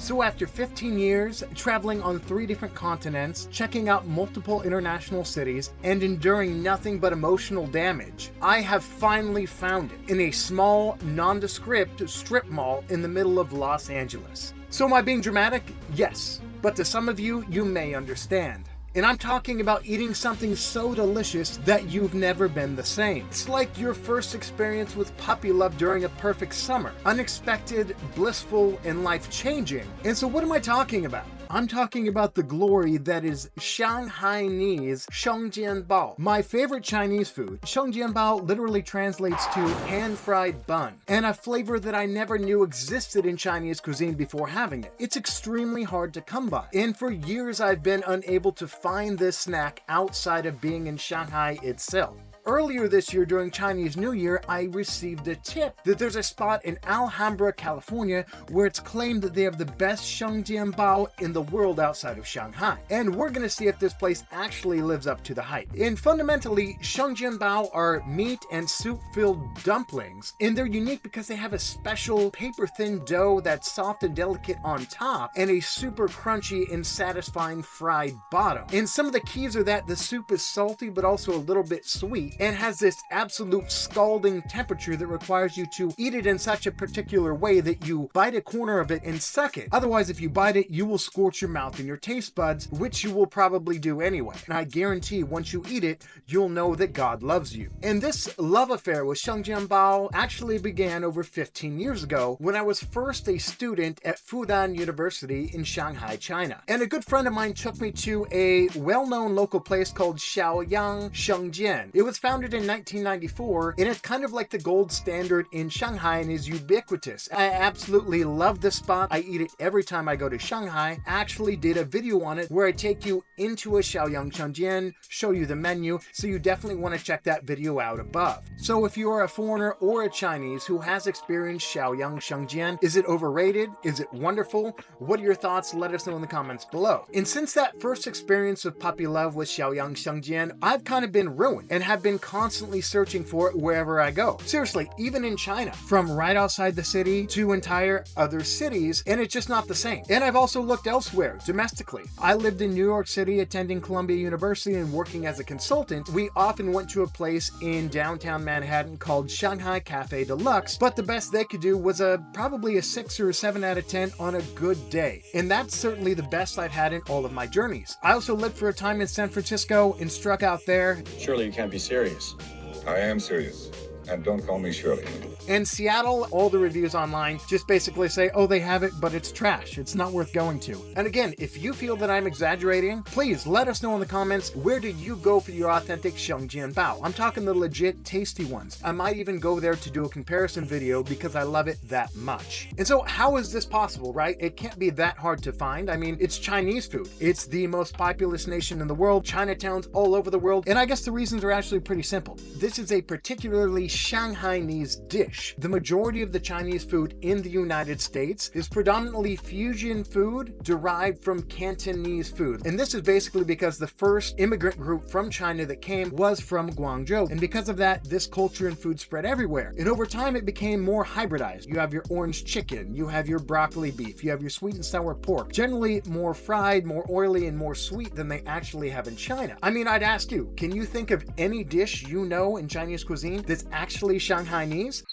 So after 15 years, traveling on 3 different continents, checking out multiple international cities, and enduring nothing but emotional damage, I have finally found it in a small, nondescript strip mall in the middle of Los Angeles. So am I being dramatic? Yes. But to some of you, you may understand. And I'm talking about eating something so delicious that you've never been the same. It's like your first experience with puppy love during a perfect summer. Unexpected, blissful, and life-changing. And so what am I talking about? I'm talking about the glory that is Shanghainese ShengJianBao. My favorite Chinese food. ShengJianBao literally translates to pan-fried bun, and a flavor that I never knew existed in Chinese cuisine before having it. It's extremely hard to come by, and for years I've been unable to find this snack outside of being in Shanghai itself. Earlier this year during Chinese New Year, I received a tip that there's a spot in Alhambra, California, where it's claimed that they have the best ShengJianBao in the world outside of Shanghai. And we're gonna see if this place actually lives up to the hype. And fundamentally, ShengJianBao are meat and soup-filled dumplings, and they're unique because they have a special paper-thin dough that's soft and delicate on top, and a super crunchy and satisfying fried bottom. And some of the keys are that the soup is salty but also a little bit sweet, and has this absolute scalding temperature that requires you to eat it in such a particular way that you bite a corner of it and suck it. Otherwise, if you bite it, you will scorch your mouth and your taste buds, which you will probably do anyway. And I guarantee once you eat it, you'll know that God loves you. And this love affair with ShengJianBao actually began over 15 years ago when I was first a student at Fudan University in Shanghai, China. And a good friend of mine took me to a well-known local place called Xiaoyang Shengjian. It was founded in 1994, and it's kind of like the gold standard in Shanghai and is ubiquitous. I absolutely love this spot. I eat it every time I go to Shanghai. I actually did a video on it where I take you into a Xiaoyang Shengjian, show you the menu, so you definitely want to check that video out above. So if you are a foreigner or a Chinese who has experienced Xiaoyang Shengjian, is it overrated? Is it wonderful? What are your thoughts? Let us know in the comments below. And since that first experience of puppy love with Xiaoyang Shengjian, I've kind of been ruined and have been constantly searching for it wherever I go. Seriously, even in China, from right outside the city to entire other cities, and it's just not the same. And I've also looked elsewhere, domestically. I lived in New York City attending Columbia University and working as a consultant. We often went to a place in downtown Manhattan called Shanghai Cafe Deluxe, but the best they could do was probably a 6 or a 7 out of 10 on a good day. And that's certainly the best I've had in all of my journeys. I also lived for a time in San Francisco and struck out there. Surely you can't be serious. I am serious. And don't call me Shirley. In Seattle, all the reviews online just basically say, oh, they have it, but it's trash. It's not worth going to. And again, if you feel that I'm exaggerating, please let us know in the comments, where do you go for your authentic ShengJianBao? I'm talking the legit tasty ones. I might even go there to do a comparison video because I love it that much. And so how is this possible, right? It can't be that hard to find. I mean, it's Chinese food. It's the most populous nation in the world, Chinatowns all over the world. And I guess the reasons are actually pretty simple. This is a particularly Shanghainese dish. The majority of the Chinese food in the United States is predominantly fusion food derived from Cantonese food. And this is basically because the first immigrant group from China that came was from Guangzhou. And because of that, this culture and food spread everywhere. And over time, it became more hybridized. You have your orange chicken, you have your broccoli beef, you have your sweet and sour pork, generally more fried, more oily, and more sweet than they actually have in China. I mean, I'd ask you, can you think of any dish you know in Chinese cuisine that's actually Shanghainese?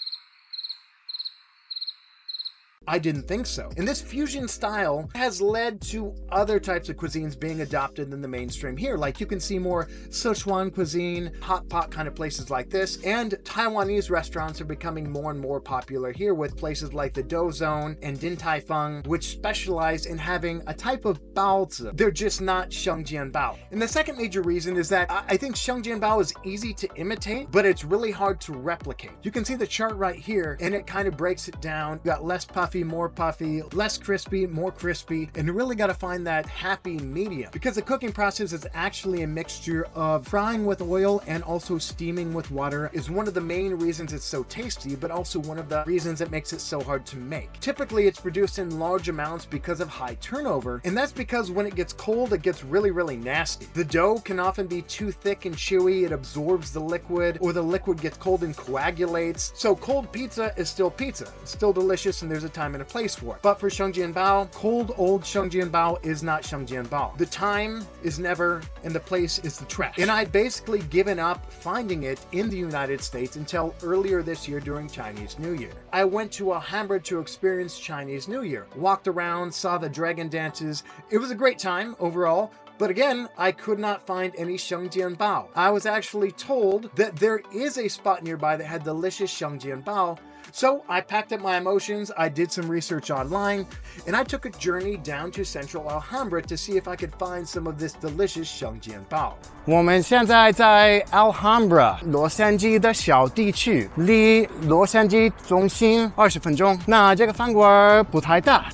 I didn't think so. And this fusion style has led to other types of cuisines being adopted in the mainstream here. Like you can see more Sichuan cuisine, hot pot kind of places like this, and Taiwanese restaurants are becoming more and more popular here with places like the Dou Zone and Din Tai Fung, which specialize in having a type of baozi. They're just not ShengJianBao. And the second major reason is that I think ShengJianBao is easy to imitate, but it's really hard to replicate. You can see the chart right here, and it kind of breaks it down. You got less puffy, more puffy, less crispy, more crispy, and you really got to find that happy medium because the cooking process is actually a mixture of frying with oil and also steaming with water is one of the main reasons it's so tasty, but also one of the reasons it makes it so hard to make. Typically, it's produced in large amounts because of high turnover, and that's because when it gets cold, it gets really, really nasty. The dough can often be too thick and chewy, it absorbs the liquid, or the liquid gets cold and coagulates. So cold pizza is still pizza. It's still delicious, and there's a time time and a place for it. But for ShengJianBao, cold old ShengJianBao is not ShengJianBao. The time is never, and the place is the trash. And I'd basically given up finding it in the United States until earlier this year during Chinese New Year. I went to Alhambra to experience Chinese New Year, walked around, saw the dragon dances. It was a great time overall. But again, I could not find any ShengJianBao. I was actually told that there is a spot nearby that had delicious ShengJianBao. So I packed up my emotions, I did some research online, and I took a journey down to central Alhambra to see if I could find some of this delicious ShengJianBao. 我们现在在 Alhambra 洛杉矶的小地区，离洛杉矶中心20分钟。那这个饭馆不太大。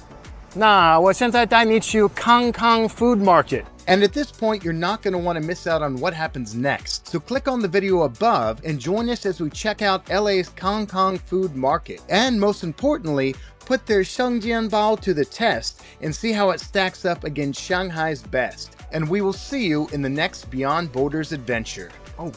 那我现在带你去 Kang Kang Food Market. And at this point, you're not going to want to miss out on what happens next. So click on the video above and join us as we check out LA's Kang Kang Food Market. And most importantly, put their ShengJianBao to the test and see how it stacks up against Shanghai's best. And we will see you in the next Beyond Borders adventure. Oh,